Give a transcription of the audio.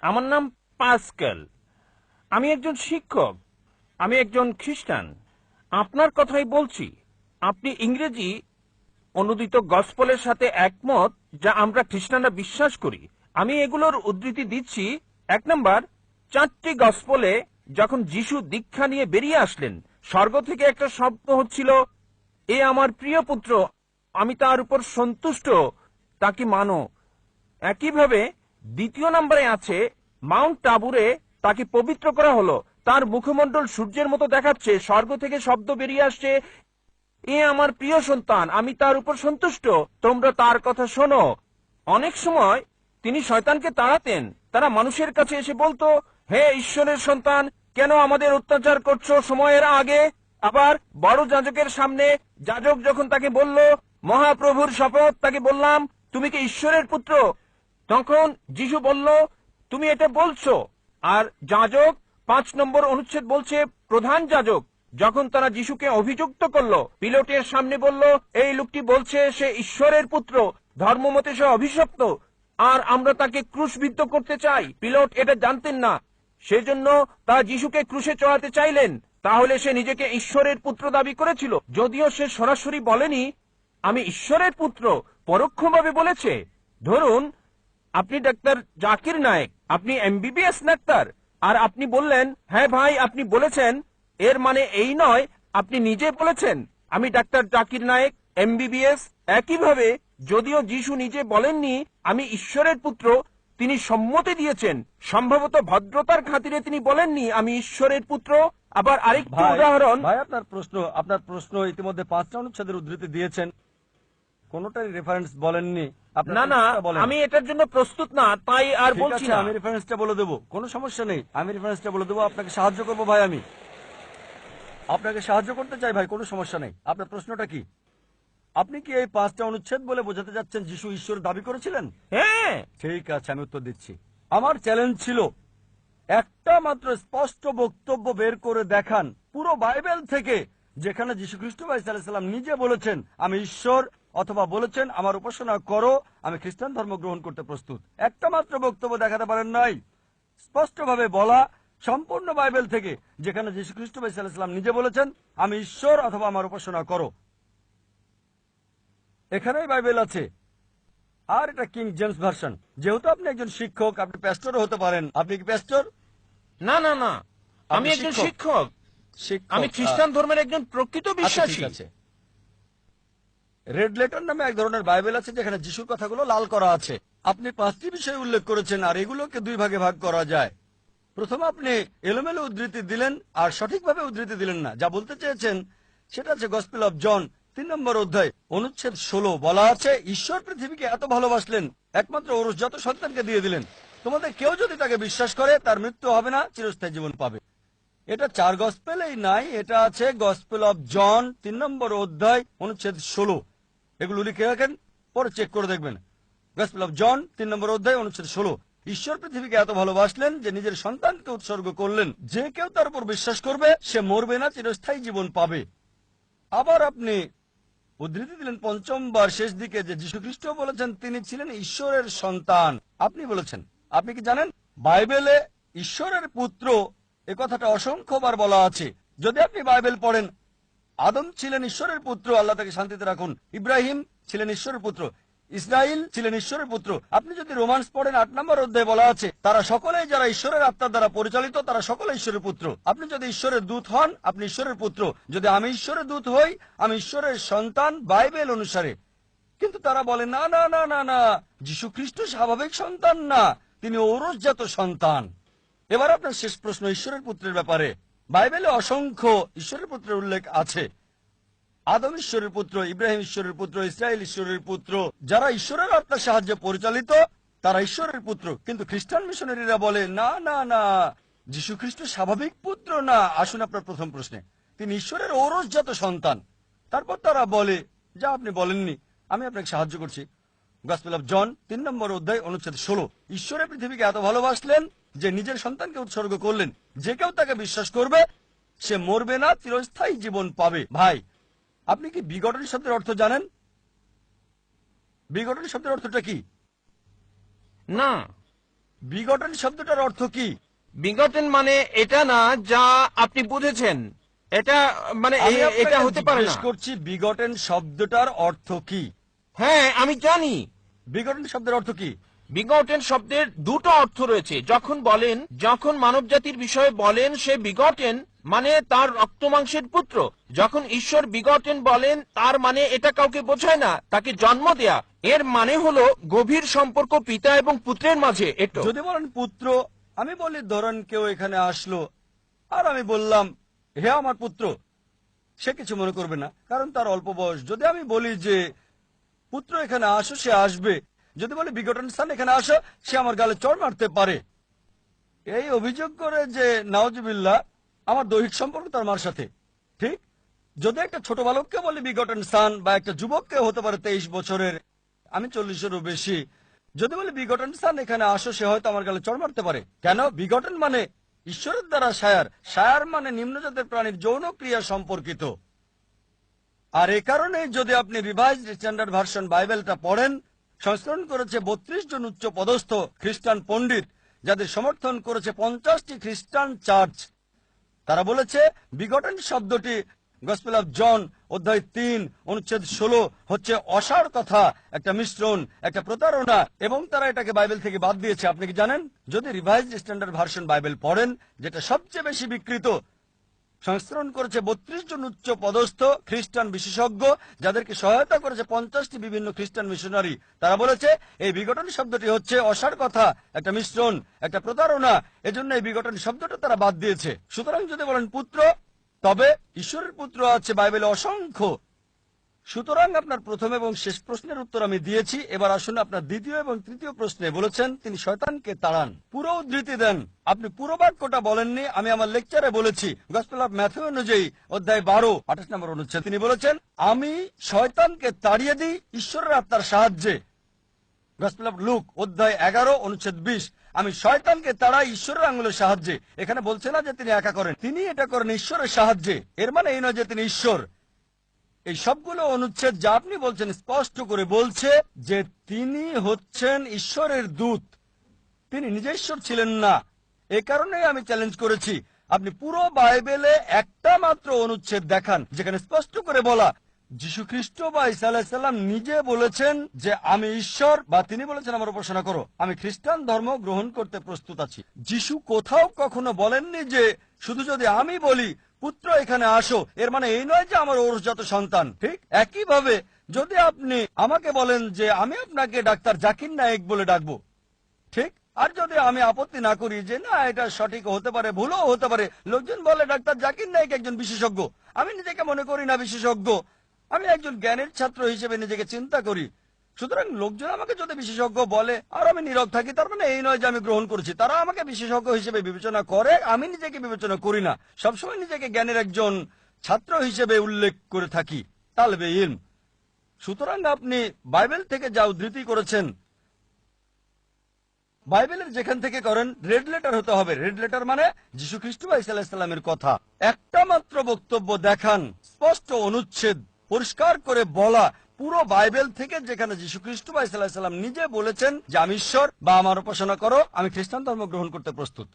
আমার নাম পাস্কেল। আমি একজন শিক্ষক। আমি একজন খ্রিস্টান। আপনার কথাই বলছি। আপনি ইংরেজি অনুদিত গসপলের সাথে একমত, যা আমরা খ্রিস্টানরা বিশ্বাস করি। আমি এগুলোর উদ্ধৃতি দিচ্ছি। 1 নম্বর, 4টি গসপলে যখন যিশু দীক্ষা নিয়ে বেরিয়ে আসলেন, স্বর্গ থেকে একটা শব্দ হচ্ছিল, এ আমার প্রিয় পুত্র, আমি তার উপর সন্তুষ্ট, তাকে মানো। একইভাবে 2 নম্বরে আছে, মাউন্ট টাবুরে তাকে পবিত্র করা হলো, তার মুখমণ্ডল সূর্যের মতো দেখাচ্ছে, স্বর্গ থেকে শব্দ বেরিয়ে আসছে, এ আমার প্রিয় সন্তান, আমি তার উপর সন্তুষ্ট, তোমরা তার কথা শোনো। অনেক সময় তিনি শয়তানকে তাড়াতেন। তারা মানুষের কাছে এসে বলতো, হে ঈশ্বরের সন্তান, কেন আমাদের অত্যাচার করছো সময়ের আগে? আবার বড় যাজকের সামনে যাজক যখন তাকে বলল, মহাপ্রভুর শপথ, তাকে বললাম, তুমি কি ঈশ্বরের পুত্র? তখন যিশু বলল, তুমি এটা বলছো। আর যাজক 5 নম্বর অনুচ্ছেদ বলছে, প্রধান যাজক যখন তারা যিশুকে অভিযুক্ত করলো, পিলোটের সামনে বলল, এই লোকটি বলছে সে ঈশ্বরের পুত্র, ধর্মমতে সে অভিশপ্ত, আর আমরা তাকে ক্রুশবিদ্ধ করতে চাই। পিলোট এটা জানতেন না, সেজন্য তারা যিশুকে ক্রুশে চড়াতে চাইলেন। তাহলে সে নিজেকে ঈশ্বরের পুত্র দাবি করেছিল, যদিও সে সরাসরি বলেনি আমি ঈশ্বরের পুত্র, পরোক্ষভাবে বলেছে। ধরুন, আপনি ডাক্তার জাকির নায়েক, আপনি এমবিবিএস ডাক্তার, আর আপনি বললেন, হ্যাঁ ভাই আপনি বলেছেন, এর মানে এই নয় আপনি নিজে বলেছেন আমি ডাক্তার জাকির নায়েক, এমবিবিএস। একইভাবে যদিও যিশু নিজে বলেননি আমি ঈশ্বরের পুত্র, তিনি সম্মতি দিয়েছেন, সম্ভবত ভদ্রতার খাতিরে তিনি বলেননি আমি ঈশ্বরের পুত্র। আবার আরেকটি ভাই উদাহরণ। ভাই আপনার প্রশ্ন ইতিমধ্যে 5টা অনুচ্ছেদের উদ্ধৃতি দিয়েছেন, কোনোটারই রেফারেন্স বলেননি। আপনার না না, উত্তরটা বলেন। আমি এটার জন্য প্রস্তুত না, তাই আর ঠিক বলছি আছে, না। আমি রেফারেন্সটা বলে দেবো, কোনো সমস্যা নেই, আমি রেফারেন্সটা বলে দেবো, আপনাকে সাহায্য করবো ভাই, আমি আপনাকে সাহায্য করতে চাই ভাই, কোনো সমস্যা নেই। আপনার প্রশ্নটা কি? আপনি কি এই 5টা অনুচ্ছেদ বলে বোঝাতে যাচ্ছেন যিশু ঈশ্বর দাবি করেছিলেন? হ্যাঁ। ঠিক আছে, আমি উত্তর দিচ্ছি। আমার চ্যালেঞ্জ ছিল একটা মাত্র স্পষ্ট বক্তব্য বের করে দেখান পুরো বাইবেল থেকে, যেখানে যীশু খ্রিস্ট ভাই সাল্লাল্লাহু নিজে বলেছেন আমি ঈশ্বর, অথবা বলেছেন আমার উপাসনা করো, আমি খ্রিস্টান ধর্ম গ্রহণ করতে প্রস্তুত। একটা মাত্র বক্তব্য দেখাতে পারেন নাই স্পষ্টভাবে বলা সম্পূর্ণ বাইবেল থেকে, যেখানে যীশু খ্রিস্ট ভাই সাল্লাল্লাহু নিজে বলেছেন আমি ঈশ্বর অথবা আমার উপাসনা করো। এখানেই বাইবেল আছে। আর এটা কিং জেমস ভার্সন। যেহেতু আপনি একজন শিক্ষক, আপনি প্যাস্টরও হতে পারেন। আপনি কি প্যাস্টর? না না না, আমি আপনি একজন শিক্ষক? শিক্ষক। আমি শিক্ষক, খ্রিস্টান ধর্মের একজন প্রকৃত আচ্ছা ঠিক বিশ্বাসী। আছে। রেড লেটার নামে এক ধরনের বাইবেল আছে, যেখানে যিশুর কথাগুলো লাল করা আছে। আপনি 5টি বিষয় উল্লেখ করেছেন, আর এগুলোকে 2 ভাগে ভাগ করা যায়। প্রথমে আপনি এলোমেলো উদ্ধৃতি দিলেন আর সঠিকভাবে উদ্ধৃতি দিলেন না। যা বলতে চেয়েছেন সেটা আছে গসপেল অফ জন 3 নম্বর অধ্যায় অনুচ্ছেদ 16, বলা আছে ঈশ্বর পৃথিবীকে এত ভালোবাসলেন একমাত্র ঔরসজাত সন্তানকে দিয়ে দিলেন, তোমাদের কেউ যদি তাকে বিশ্বাস করে তার মৃত্যু হবে না, চিরস্থায়ী জীবন পাবে। এটা 4 গসপেলেই নাই, এটা আছে গসপেল অফ জন 3 নম্বর অধ্যায় অনুচ্ছেদ 16। এগুলো লিখে রাখেন, পরে চেক করে দেখবেন। গসপেল অফ জন 3 নম্বর অধ্যায় অনুচ্ছেদ 16, ঈশ্বর পৃথিবীকে এত ভালোবাসলেন যে নিজের সন্তানকে উৎসর্গ করলেন, যে কেউ তার উপর বিশ্বাস করবে সে মরবে না, চিরস্থায়ী জীবন পাবে। আবার আপনি উদ্ধৃতি দিলেন 5বার শেষ দিকে যে যীশু খ্রিস্ট বলেছেন তিনি ছিলেন ঈশ্বরের সন্তান। আপনি বলেছেন, আপনি কি জানেন বাইবেলে ঈশ্বরের পুত্র এ কথাটা অসংখ্যবার বলা আছে। যদি আপনি বাইবেল পড়েন, আদম ছিলেন ঈশ্বরের পুত্র, আল্লাহ তাকে শান্তিতে রাখুন। ইব্রাহিম ছিলেন ঈশ্বরের পুত্র, ইসরাইল ছিলেন ঈশ্বরের পুত্র। আপনি যদি রোমান্স পড়েন 8 নম্বর অধ্যায়ে বলা আছে তারা সকলেই যারা ঈশ্বরের আত্মার দ্বারা পরিচালিত তারা সকলে ঈশ্বরের পুত্র। আপনি যদি ঈশ্বরের দূত হন আপনি ঈশ্বরের পুত্র, যদি আমি ঈশ্বরের দূত হই আমি ঈশ্বরের সন্তান বাইবেল অনুসারে। কিন্তু তারা বলে না না না না না, যীশু খ্রিস্ট স্বাভাবিক সন্তান না, তিনি ঔরসজাত সন্তান। এবার আপনার শেষ প্রশ্ন ঈশ্বরের পুত্রের ব্যাপারে। বাইবেলে অসংখ্য ঈশ্বরের পুত্রের উল্লেখ আছে। আদম ঈশ্বরের পুত্র, ইব্রাহিম ঈশ্বরের পুত্র, ইসরায়েল ঈশ্বরের পুত্র। যারা ঈশ্বরের আত্মার সাহায্যে পরিচালিত তারা ঈশ্বরের পুত্র। কিন্তু খ্রিস্টান মিশনারিরা বলে না না না, যীশু খ্রিস্ট স্বাভাবিক পুত্র না। আসুন আপনার প্রথম প্রশ্নে, তিনি ঈশ্বরের ঔরসজাত সন্তান। তারপর তারা বলে যা আপনি বলেননি, আমি আপনাকে সাহায্য করছি। গসপেল অফ জন 3 নম্বর অধ্যায় অনুচ্ছেদ 16, ঈশ্বরের পৃথিবীকে এত ভালোবাসলেন যে নিজের সন্তানকে উৎসর্গ করলেন, যে কেউ তাকে বিশ্বাস করবে সে মরবে না, চিরস্থায়ী জীবন পাবে। ভাই, আপনি কি বিগটন শব্দের অর্থ জানেন? বিগটন শব্দের অর্থটা কি? না। বিগটন শব্দটার অর্থ কি? বিগটেন মানে এটা না যা আপনি বুঝেছেন। এটা মানে আমি আপনাকে এটা হতে পারে জিজ্ঞেস না। করছি বিগটন শব্দটার অর্থ কি? হ্যাঁ, আমি জানি। বিগটন শব্দের অর্থ কি? বিগটেন শব্দের দুটো অর্থ রয়েছে। যখন মানব জাতির বিষয়ে বলেন সে বিগটেন, মানে তার রক্তমাংসের পুত্র। যখন ঈশ্বর বিগটেন বলেন, তার মানে এটা কাউকে বোঝায় না, তাকে জন্ম দেয়া। এর মানে হলো গভীর সম্পর্ক পিতা এবং পুত্রের মাঝে। এটা যদি বলেন পুত্র, আমি বলি ধরেন কেউ এখানে আসলো আর আমি বললাম হে আমার পুত্র, সে কিছু মনে করবে না, কারণ তার অল্প বয়স। যদি আমি বলি যে পুত্র এখানে আসো, সে আসবে। যদি বলি বিগটন স্থান এখানে আসো, সে আমার গালে চড় মারতে পারে। এই অভিযোগ করে যে নাউজুবিল্লাহ আমার দৈহিক সম্পর্ক তার মার সাথে। ঠিক, যদি একটা ছোট বালককে বলি বিগটন সান, বা একটা যুবককে হতে পারে 23 বছরের, আমি 40-এরও বেশি, যদি বলি বিগটন সান এখানে আসো, সে হয়তো আমার গালে চড় মারতে পারে। কেন? বিগটন মানে ঈশ্বরের দ্বারা সায়ার, সায়ার মানে নিম্নজাতের প্রাণীর যৌন ক্রিয়া সম্পর্কিত। আর এ কারণে যদি আপনি রিভাইজড স্ট্যান্ডার্ড ভার্সন বাইবেলটা পড়েন, সংস্করণ করেছে 32 জন উচ্চ পদস্থ খ্রিস্টান পণ্ডিত, যাদের সমর্থন করেছে 50টি খ্রিস্টান চার্চ। তারা বলেছে বিগটন শব্দটি গসপেল অফ জন অধ্যায় 3 অনুচ্ছেদ 16 হচ্ছে অসার কথা, একটা মিশ্রণ, একটা প্রতারণা, এবং তারা এটাকে বাইবেল থেকে বাদ দিয়েছে। আপনি কি জানেন? যদি রিভাইজড স্ট্যান্ডার্ড ভার্সন বাইবেল পড়েন, যেটা সবচেয়ে বেশি বিকৃত, সংস্করণ করেছে 32 জন উচ্চ পদস্থ খ্রিস্টান বিশেষজ্ঞ, যাদেরকে সহায়তা করেছে 50টি বিভিন্ন খ্রিস্টান মিশনারি। তারা বলেছে এই বিঘটন শব্দটি হচ্ছে অসার কথা, একটা মিশ্রণ, একটা প্রতারণা। এজন্য এই বিঘটন শব্দটা তারা বাদ দিয়েছে। সুতরাং যদি বলেন পুত্র, তবে ঈশ্বরের পুত্র আছে বাইবেলে অসংখ্য। সুতরাং আপনার প্রথম এবং শেষ প্রশ্নের উত্তর আমি দিয়েছি। এবার আসুন আপনার দ্বিতীয় এবং তৃতীয় প্রশ্নে। বলেছেন তিনি শয়তানকে তাড়ান, পুরো উদ্ধৃতি দেন। আপনি পুরো বাক্যটা বলেননি, আমি আমার লেকচারে বলেছি। গসপেল অফ ম্যাথিউ অনুযায়ী অধ্যায় 12 28 নম্বর অনুচ্ছেদ তিনি বলেছেন আমি শয়তানকে তাড়িয়ে দিই ঈশ্বরের আত্মার সাহায্যে। গসপেল অফ লুক অধ্যায় 11 অনুচ্ছেদ 20 আমি শয়তানকে তাড়াই ঈশ্বরের আঙুলের সাহায্যে। এখানে বলছে না যে তিনি একা করেন, তিনি এটা করেন ঈশ্বরের সাহায্যে। এর মানে এই নয় যে তিনি ঈশ্বর। এই সবগুলো অনুচ্ছেদ যা আপনি বলছেন স্পষ্ট করে বলছে যে তিনি হচ্ছেন ঈশ্বরের দূত, তিনি নিজে ঈশ্বর ছিলেন না। এ কারণেই আমি চ্যালেঞ্জ করেছি আপনি পুরো বাইবেলে একটা মাত্র অনুচ্ছেদ দেখান যেখানে স্পষ্ট করে বলা যীশু খ্রিস্ট বা ঈসা আলাইহিস সালাম নিজে বলেছেন যে আমি ঈশ্বর, বা তিনি বলেছেন আমার উপাসনা করো, আমি খ্রিস্টান ধর্ম গ্রহণ করতে প্রস্তুত আছি। যীশু কোথাও কখনো বলেননি যে শুধু যদি আমি বলি পুত্র এখানে আসো, এর মানে এই নয় যে আমার ওরসজাত সন্তান। ঠিক একইভাবে যদি আপনি আমাকে বলেন যে আমি আপনাকে ডাক্তার জাকির নায়েক বলে ডাকবো, ঠিক, আর যদি আমি আপত্তি না করি যে না এটা সঠিক হতে পারে, ভুলও হতে পারে, লোকজন বলে ডাক্তার জাকির নায়েক একজন বিশেষজ্ঞ, আমি নিজেকে মনে করি না বিশেষজ্ঞ, আমি একজন জ্ঞানের ছাত্র হিসেবে নিজেকে চিন্তা করি। সুতরাং লোকজন আমাকে যদি বিশেষজ্ঞ বলে আর আমি নীরব থাকি, তার মানে এই নয় যে আমি গ্রহণ করেছি। তারা আমাকে বিশেষজ্ঞ হিসেবে বিবেচনা করে, আমি নিজেকে বিবেচনা করি না। সবসময় নিজেকে জ্ঞানের একজন ছাত্র হিসেবে উল্লেখ করে থাকি, তালবে ইলম। সুতরাং আপনি বাইবেল থেকে যা উদ্ধৃতি করেছেন, বাইবেলের যেখান থেকে করেন রেড লেটার হতে হবে। রেড লেটার মানে যীশু খ্রিস্ট বা ঈসা আলাইহিস সালামের কথা। একটা মাত্র বক্তব্য দেখান, স্পষ্ট অনুচ্ছেদ, পরিষ্কার করে বলা পুরো বাইবেল থেকে, যেখানে যীশু খ্রিস্ট বা ঈসা আলাইহিস সালাম নিজে বলেছেন যে আমি ঈশ্বর, বা আমার উপাসনা করো, আমি খ্রিস্টান ধর্ম গ্রহণ করতে প্রস্তুত।